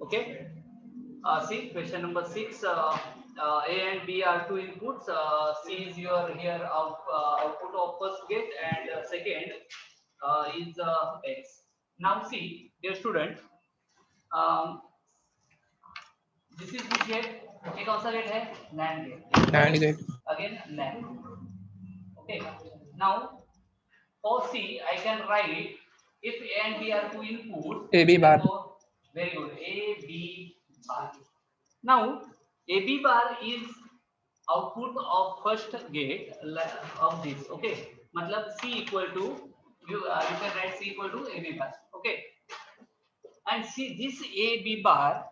Okay. See question number 6. A and B are two inputs. C is your here output of first gate, and second is X. Now see, dear student, um, this is which gate? एक कौन सा gate है? NAND gate. NAND gate. Again NAND. Okay. Now for C, I can write if A and B are two inputs. AB bar. Very good. AB bar. Now AB bar is output of first gate of this. Okay. मतलब C equal to you can write C equal to AB bar. Okay. And see this AB bar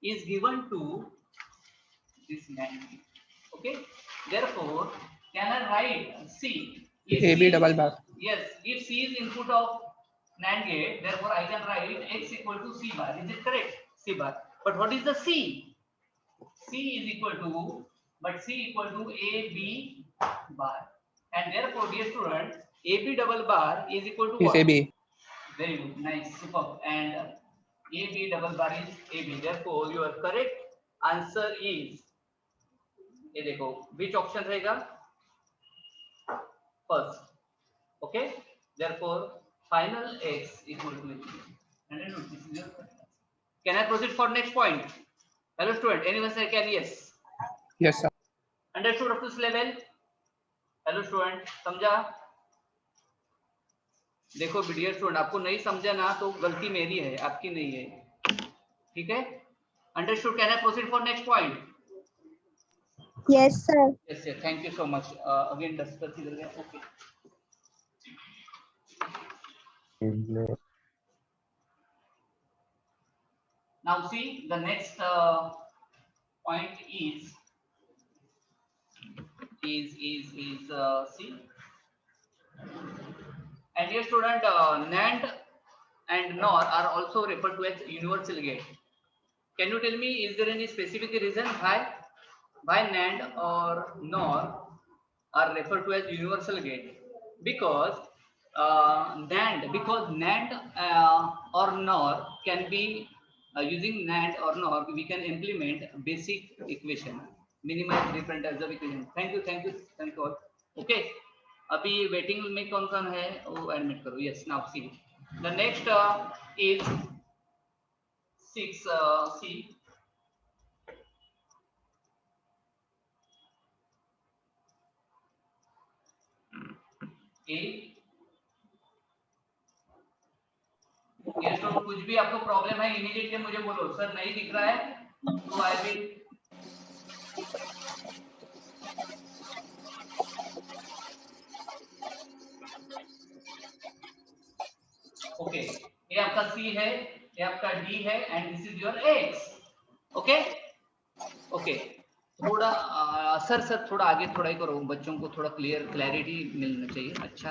is given to this NAND gate. Okay. Therefore, can I write C? If AB C, double bar. Yes. If C is input of NAND gate, therefore I can write X equal to C bar. Is it correct? C bar. But what is the C? C is equal to, but C equal to AB bar. And therefore, dear student, AB double bar is equal to Is what? AB. Very good. Nice. Superb. And AB double bar is AB. Therefore, your correct answer is, ये देखो, which option रहेगा? First. Okay. Therefore, final X equal to AB. Can I proceed for next point? Hello student, anyone say can? Yes. Yes sir. Understood up to this level? Hello student, समझा? देखो dear student, आपको नहीं समझा ना तो गलती मेरी है, आपकी नहीं है. ठीक है? Understood? Can I proceed for next point? Yes sir. Yes sir. Thank you so much. Again duster किधर गया? Okay. Now see the next point is see. And dear student, NAND and NOR are also referred to as universal gate. Can you tell me, is there any specific reason why NAND or NOR are referred to as universal gate? Because NAND or NOR can be using NAND or NOR, we can implement basic equation, minimize different types of equation. Thank you all. Okay. अभी waiting में कौन कौन है वो admit करो. Yes. Now see the next is 6 सी ए. ये तो कुछ भी आपको प्रॉब्लम है इमीडिएटली मुझे बोलो, सर नहीं दिख रहा है तो आई विल ओके. ये आपका सी है, ये आपका डी है, and this is your x. Okay okay. थोड़ा सर थोड़ा आगे थोड़ा ही करो, बच्चों को थोड़ा क्लैरिटी मिलना चाहिए. अच्छा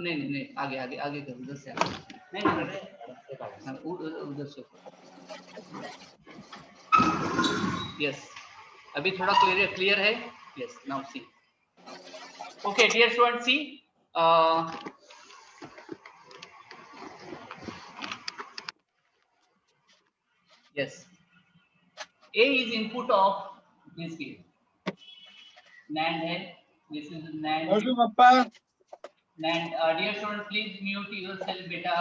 नहीं आगे करो, उधर से नहीं उधर से. यस. अभी थोड़ा क्लियर है. Yes. Now see. Okay dear student, see yes, A is input of this gate. NAND है, this is NAND. NAND. Dear student, please mute yourself beta.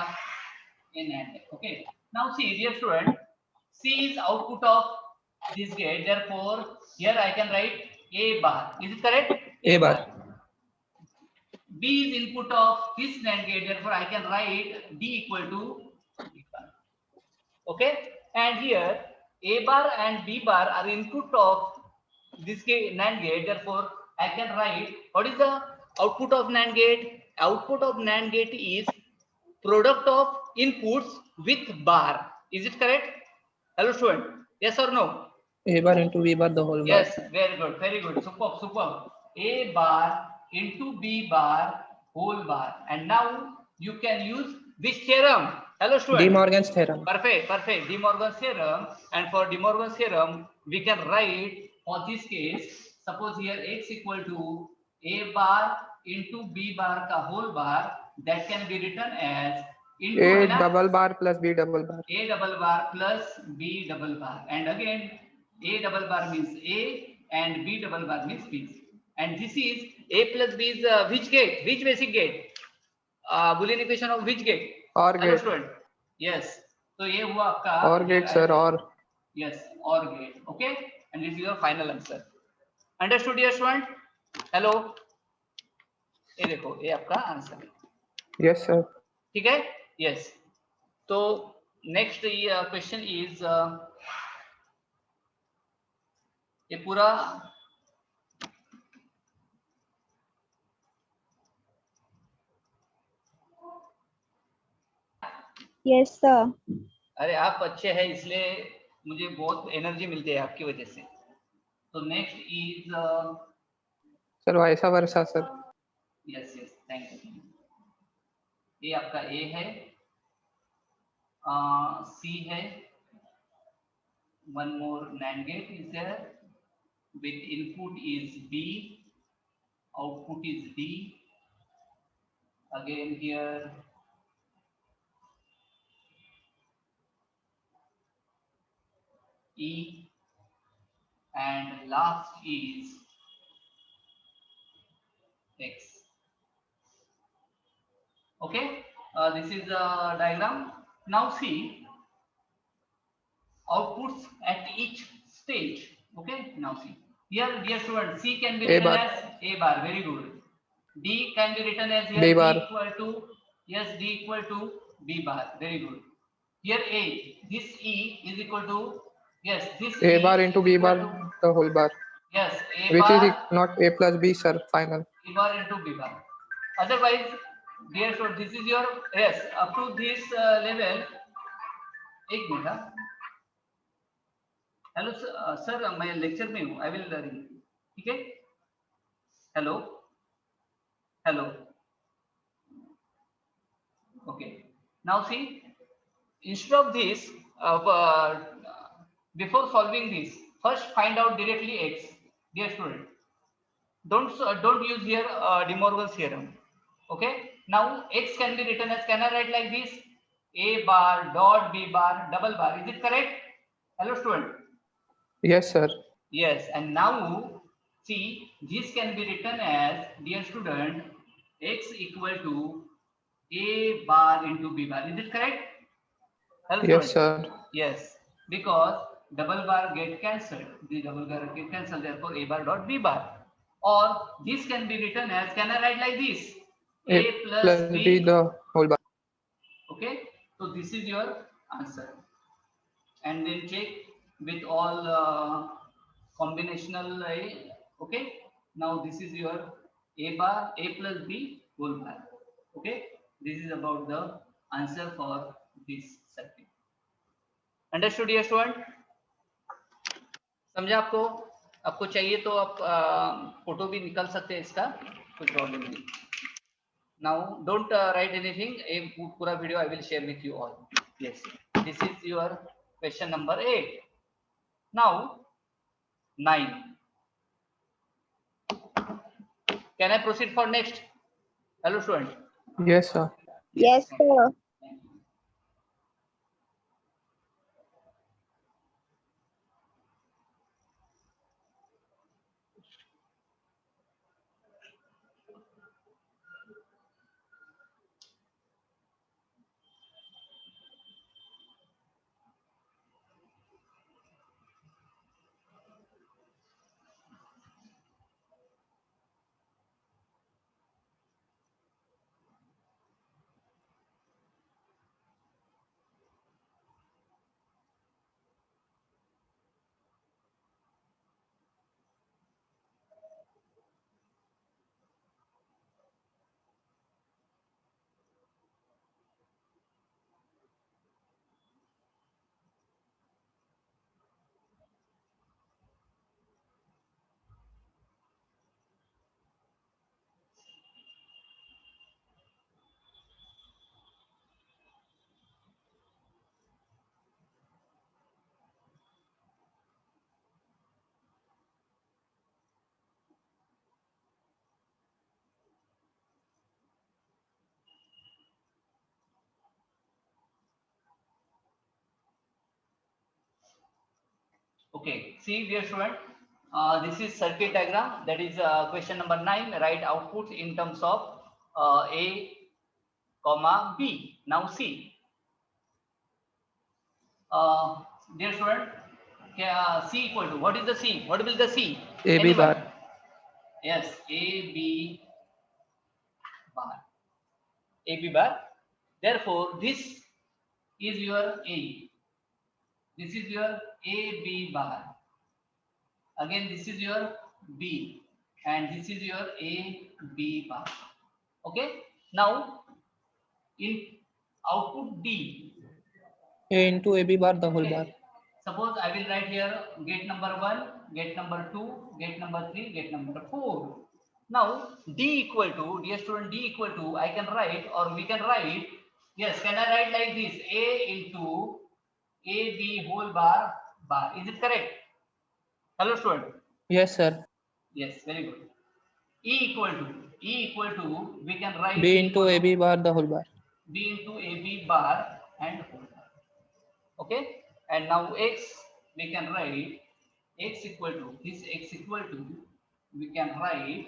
In NAND. Okay. Now see, dear student, C is output of this gate. Therefore, here I can write A bar. Is it correct? A bar. B is input of this NAND gate. Therefore, I can write D equal to B bar. Okay. And here A bar and B bar are input of this NAND gate. Therefore, I can write what is the output of NAND gate? Output of NAND gate is product of inputs with bar. Is it correct? Hello student, yes or no? A bar into B bar the whole bar. Yes, very good. Superb. A bar into B bar whole bar. And now you can use which theorem? Hello student. De Morgan's theorem. Perfect. De Morgan's theorem. And for De Morgan's theorem, we can write for this case, suppose here X equal to A bar into B bar ka whole bar, that can be written as into A है ना double bar plus B double bar. A double bar plus B double bar, and again A double bar means A and B double bar means B, and this is A plus B is which gate, which basic gate, Boolean equation of which gate? OR Hello gate. student. Yes, तो ये हुआ आपका OR gate sir, OR. Yes, OR gate. Okay, and this is your final answer. Understood dear student? Hello, ये देखो ये आपका answer है. Yes sir. ठीक है. Yes. तो नेक्स्ट क्वेश्चन इज ये पूरा Yes, sir. अरे आप अच्छे हैं इसलिए मुझे बहुत एनर्जी मिलती है आपकी वजह से. तो नेक्स्ट इज Sir, वैसा वर्षा sir. Yes yes thank you. ये आपका ए है, सी है, one more NAND gate is there with input is B, output is D, again here E, and last is X. Okay, this is the diagram. Now see outputs at each stage. Okay, now see here dear student, C can be A written bar. as A bar, very good. D can be written as here B D bar. equal to, yes, D equal to B bar, very good. Here A, this E is equal to, yes, this A E bar into is B equal bar, to, the whole bar. yes, A Which bar, is not A plus B sir, final. A bar into B bar. Otherwise, dear student, this is your, yes, up to this level. एक minute. Hello sir मैं lecture में हूँ, I will ring. ठीक है. Hello hello. Okay. Now see instead of this before solving this, first find out directly X, dear student. Don't use here De Morgan's theorem. Okay, now X can be written as, can I write like this, A bar dot B bar double bar, is it correct? Hello student. Yes sir. Yes, and now see this can be written as, dear student, X equal to A bar into B bar, is it correct? Hello Yes student. sir. Yes, because double bar get cancelled, the double bar get cancelled, therefore A bar dot B bar. Or this can be written as, can I write like this, A plus B B. the whole bar. Okay, so this is your answer, and then check with all combinational okay, now this is your A bar, A plus B whole bar. Okay, this is about the answer for this circuit. Understood dear student? समझा आपको? आपको चाहिए तो आप photo भी निकाल सकते हैं इसका, कोई प्रॉब्लम नहीं. Now don't write anything, a पूरा video I will share with you all. Yes, this is your question number 8. Now 9. Can I proceed for next? Hello student. Yes sir. Yes, sir. Okay, see dear student, this is circuit diagram. That is question number 9. Write output in terms of A, comma B. Now see, dear student, C equal to, what is the C? What will the C? AB Anyone? bar. Yes, AB bar. AB bar. Therefore, this is your A. This is your AB bar. Again, this is your B, and this is your AB bar. Okay. Now, in output D, A into AB bar the whole bar. okay. Suppose I will write here gate number 1, gate number 2, gate number 3, gate number 4. Now D equal to, dear student, D equal to, I can write, or we can write, yes, can I write like this? A into AB whole bar bar. Is it correct? Hello student. Yes, sir. Yes, very good. E equal to, we can write B E into equal to AB bar the whole bar. B into AB bar and whole bar. Okay, and now X, we can write X equal to, this X equal to, we can write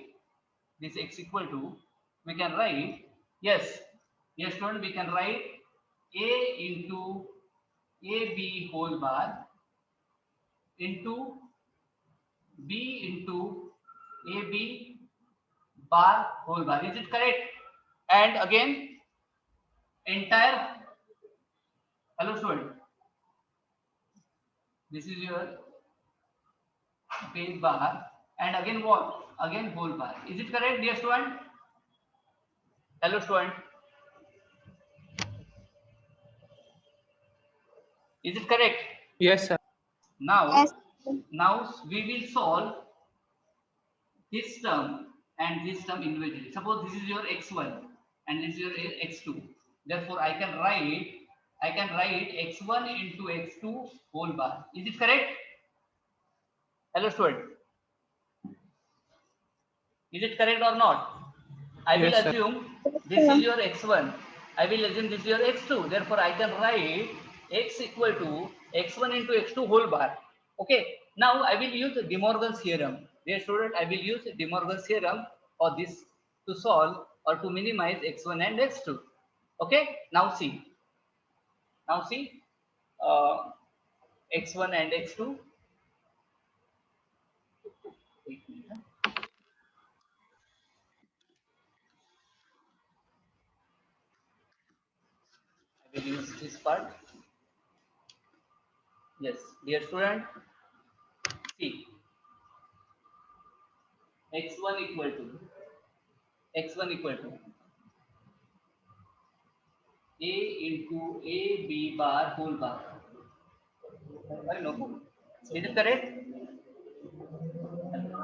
this X equal to, we can write, yes, yes student, we can write A into AB whole bar into B into AB bar whole bar. Is it correct? And again, entire, hello student, this is your base bar, and again what? Again whole bar. Is it correct, dear student? Hello student. Is it correct? Yes, sir. Now, Yes. now we will solve this term and this term individually. Suppose this is your x1 and this is your x2. Therefore, I can write x1 into x2 whole bar. Is it correct? Hello student. Is it correct or not? I will Yes, sir. assume this is your x1. I will assume this is your x2. Therefore, I can write x equal to x1 into x2 whole bar. Okay. Now, I will use De Morgan's theorem. Dear student, I will use De Morgan's theorem for this to solve or to minimize x1 and x2. Okay. Now see. Now see. X1 and x2. Wait a minute. I will use this part. Yes, dear student, see, x1 equal to a into a b bar whole bar. I know. Is it correct?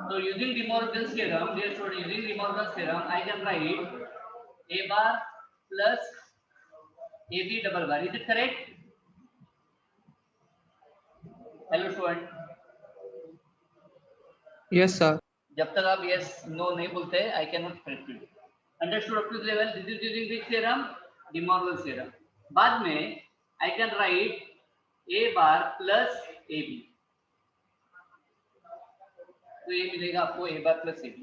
So using De Morgan's theorem, dear student, using De Morgan's theorem, I can write a bar plus ab double bar. Is it correct? Hello student. Yes, sir. जब तक आप yes no नहीं बोलते I cannot proceed. Understood up to this level? This is using which theorem? De Morgan's theorem. बाद में I can write a bar plus ab. तो ये मिलेगा आपको a bar plus ab.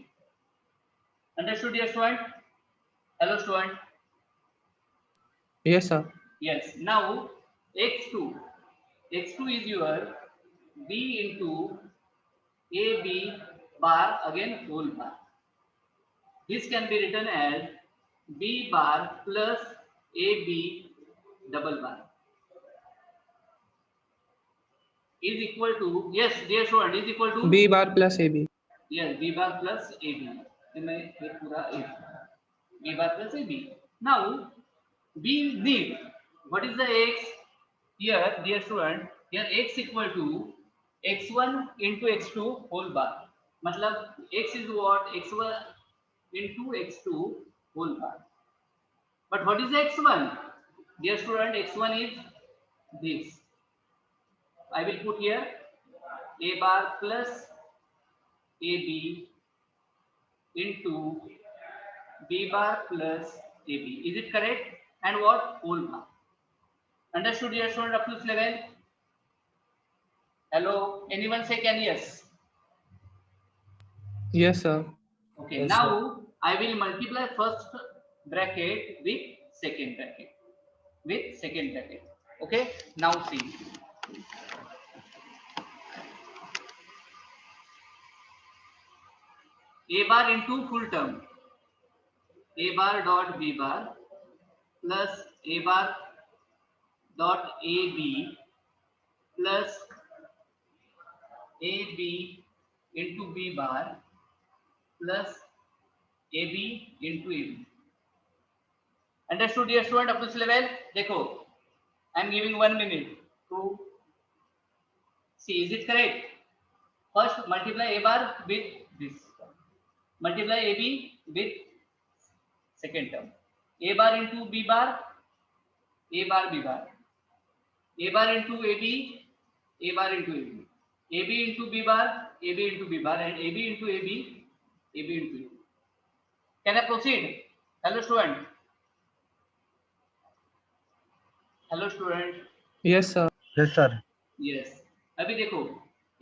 Understood, dear student? Hello student. Yes, sir. Yes. Now x2 is your b into ab bar again whole bar. This can be written as b bar plus ab double bar is equal to, yes dear student, is equal to B bar plus AB. yes, b bar plus ab. मैं ये पूरा b bar plus ab. Now we need, what is the x here, dear student? Here x equal to x1 into x2 whole bar. मतलब x is what? x1 into x2 whole bar. But what is x1? Dear student, x1 is this. I will put here a bar plus ab into b bar plus ab. Is it correct? And what? Whole bar. Understood, dear student, up to this level? Hello, anyone say can yes? Yes, sir. Okay, Yes, now sir. I will multiply first bracket with second bracket. Okay, now see. A bar into full term. A bar dot B bar plus A bar dot AB plus AB into B bar plus AB into AB. Understood, dear student, up to this level? देखो, I am giving 1 minute to see, is it correct? First, multiply A bar with this. Multiply AB with second term. A bar into B bar, A bar B bar. A bar into AB, A bar into AB. AB into B bar, AB into B bar, and AB into AB, AB into AB. Can I proceed? Hello, student. Hello, student. Yes, sir. Yes, sir. Yes. अभी देखो,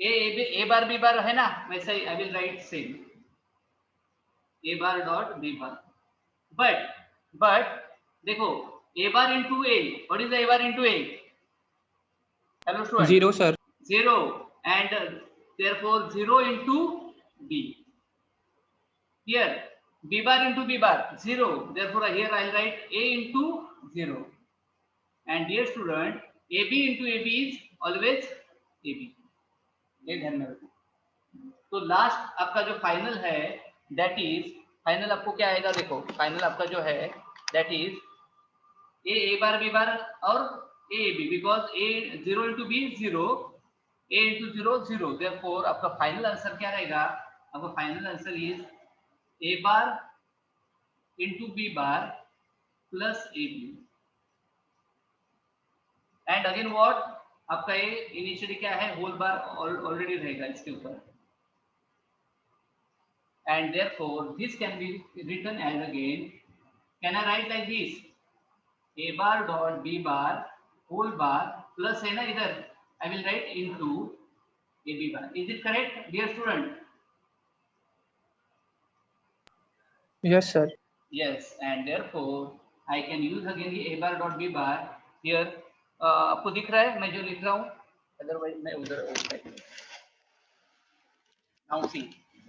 A bar B बार है ना, वैसे ही I will write same. A bar dot B bar. But देखो, A bar into A. What is A bar into A? Hello, student. 0, sir. 0, and therefore 0 into B. Here B bar into B bar 0. Therefore here I will write A into 0. And dear student, AB into AB is always AB. ये ध्यान में रखो. तो last आपका जो final है, that is final आपको क्या आएगा? देखो, फाइनल आपका जो है that is A bar B bar और A B, because A 0 into B 0, A into 0 0. Therefore आपका फाइनल आंसर क्या रहेगा? आपका final answer is A bar into B bar plus AB. And again what? आपका ये इनिशियली क्या है? Whole bar already रहेगा इसके ऊपर. And therefore this can be written as again, can I write like this? A bar dot B bar whole bar plus है ना इधर, I will write into AB bar. Is it correct, dear student? Yes, sir. Yes, and therefore I can use again the A bar dot B bar here. आपको दिख रहा है मैं जो लिख रहा हूँ? अदरवाइज मैं उधर नाउ सी,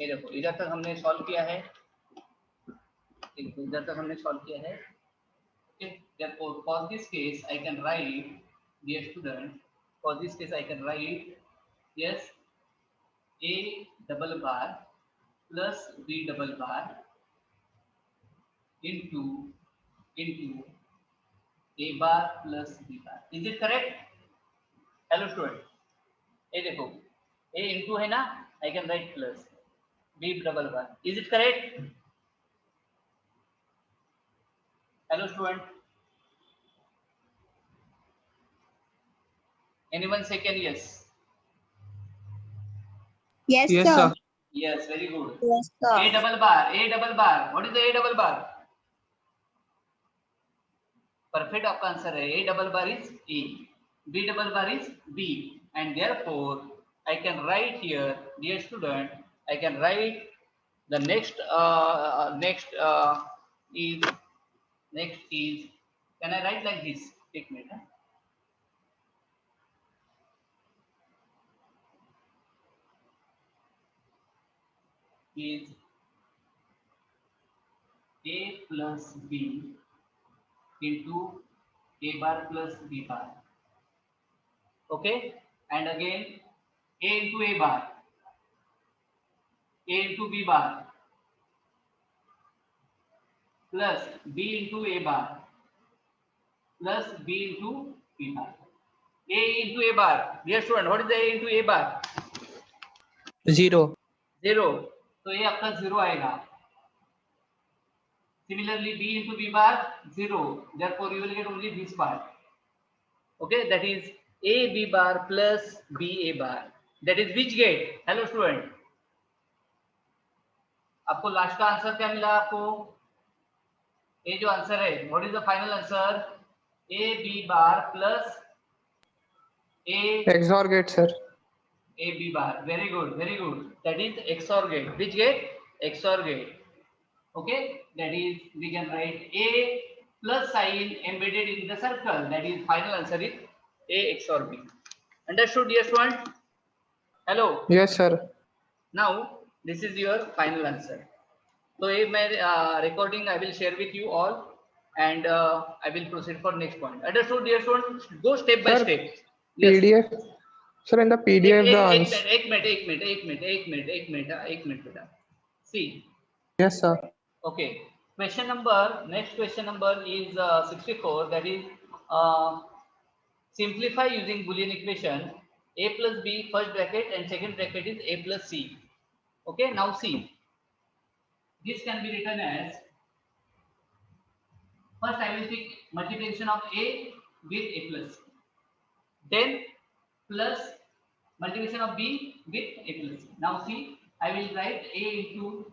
ये देखो, इधर तक हमने सॉल्व किया है, इधर तक हमने सॉल्व किया है. Okay, therefore for this case I can write, dear student, for this case I can write, yes, A double bar plus B double bar into A bar plus B bar. Is it correct? Hello student, ये देखो, A into है ना, I can write plus B double bar. Is it correct? Hello student, anyone say can yes? Yes, Yes, sir. sir. Yes, very good. Yes, sir. A double bar, A double bar. What is the A double bar? Perfect आपका answer है. A double bar is A, B double bar is B, and therefore I can write here, dear student, I can write the next is can I write like this? Take a minute. Is A plus B into A bar plus B bar. Okay, and again A into A bar, A into B bar plus B into A bar plus B into B bar. A into A bar, dear student, what is the A into A bar? 0. 0, तो ये आपका 0 आएगा. Similarly, B into B bar 0, therefore you will get only this part. Okay, that is A B bar plus B A bar. That is which gate? Hello student, आपको last का answer क्या मिला? आपको ये जो आंसर है, what is the final answer? A B bar plus A XOR gate, sir. A B bar. Very good, very good. That is XOR gate. Which gate? XOR gate. Okay, that is we can write A plus sign embedded in the circle. That is final answer is A XOR B. Understood, dear student? Hello. Yes, sir. Now this is your final answer. So if my recording I will share with you all, and I will proceed for next point. Understood, dear students? Go step by Sir, step. Yes. PDF. Sir, in the PDF, the answer. एक minute बेटा. See. Yes, sir. Okay. Question number. Next question number is 64. That is uh, simplify using Boolean equation. A plus B first bracket and second bracket is A plus C. Okay. Now see. This can be written as, first I will take multiplication of A with A plus, then plus multiplication of B with A plus. Now see, I will write A into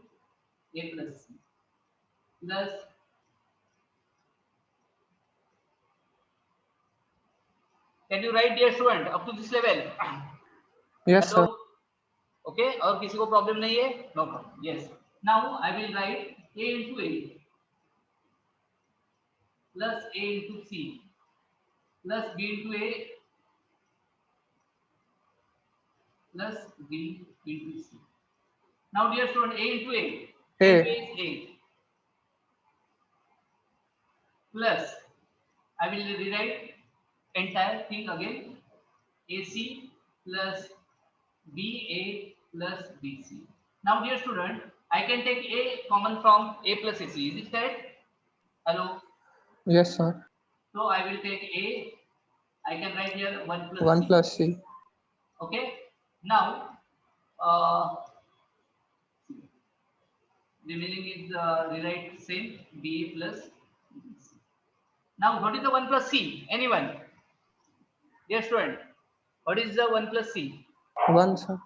A plus C plus, can you write, dear student, up to this level? Yes, Hello? sir. Okay, और किसी को problem नहीं है? No problem. Yes. Now I will write A into A plus A into C plus B into A plus B into C. Now, dear student, A into A. A into A is A. Plus, I will rewrite entire thing again. AC plus BA plus BC. Now, dear student, I can take A common from A plus AC. Is it correct? Hello. Yes, sir. So I will take A. I can write here 1 plus 1 C. plus C. Okay. Now, remaining is rewrite same BA plus BC. Now, what is the 1 plus C? Anyone? Yes, student. What is the 1 plus C? 1, sir.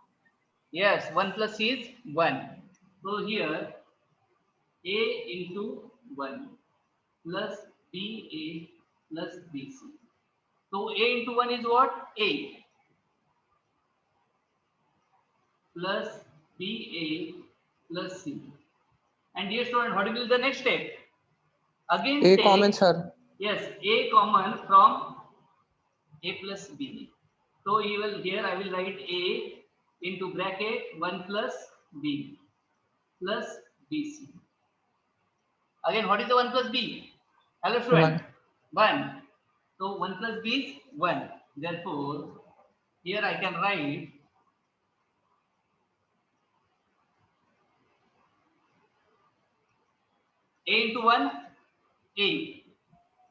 Yes, 1 plus C is 1. So here, A into 1 plus BA plus BC. So A into 1 is what? A plus BA plus C. And dear student, what will be the next step? Again, A take, common, sir. yes, A common from A plus B. So here I will write A into bracket 1 plus B plus BC. Again, what is the 1 plus B? Hello student. 1. So 1 plus B is 1. Therefore, here I can write A into 1, A.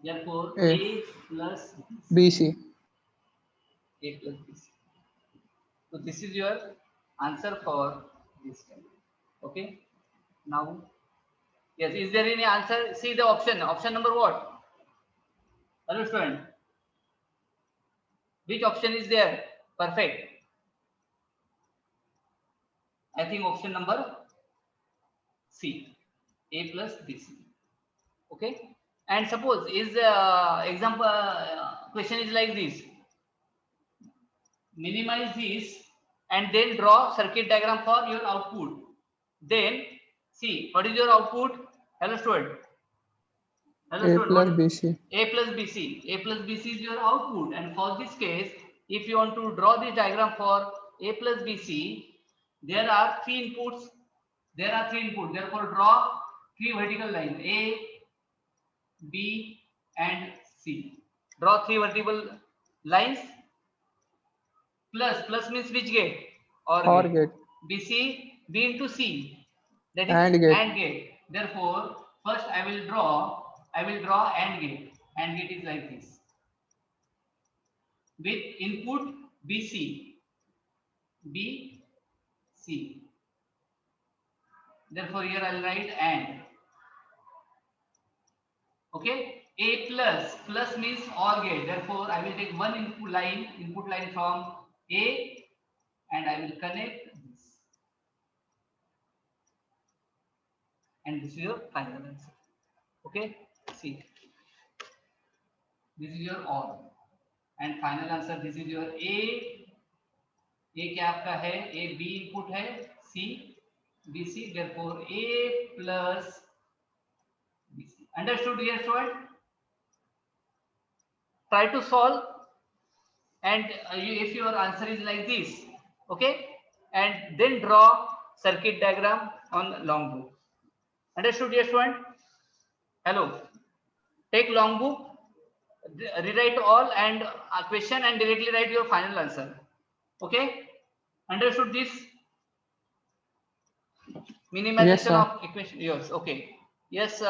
Therefore, A plus BC. A plus BC. So this is your answer for this time. Okay. Now, yes, is there any answer? See the option. Option number what? Hello student. Which option is there? Perfect. I think option number C. A plus BC. Okay. And suppose is example question is like this. Minimize this and then draw circuit diagram for your output. Then see what is your output. Hello student. Hello A student. plus BC. A plus BC. A plus BC is your output. And for this case, if you want to draw this diagram for A plus BC, there are 3 inputs. There are 3 inputs. Therefore, draw 3 vertical lines A, B, and C. Draw 3 vertical lines. Plus means which gate? OR gate. BC, B into C. That is AND gate. Therefore, first I will draw AND gate. AND gate is like this. With input BC. BC. Therefore, here I will write AND. Okay. A plus means OR gate. Therefore, I will take one input line from A, and I will connect this. And this is your final answer. Okay. See. This is your OR. And final answer, this is your A ए क्या आपका है, ए B input है, C B C, therefore a plus bc. Understood dear student? Try to solve, and if your answer is like this, okay, and then draw circuit diagram on long book. Understood dear student? Hello, take long book, rewrite all and a question and directly write your final answer. Okay, understood this? Minimization sir. of equation, yes, okay, yes.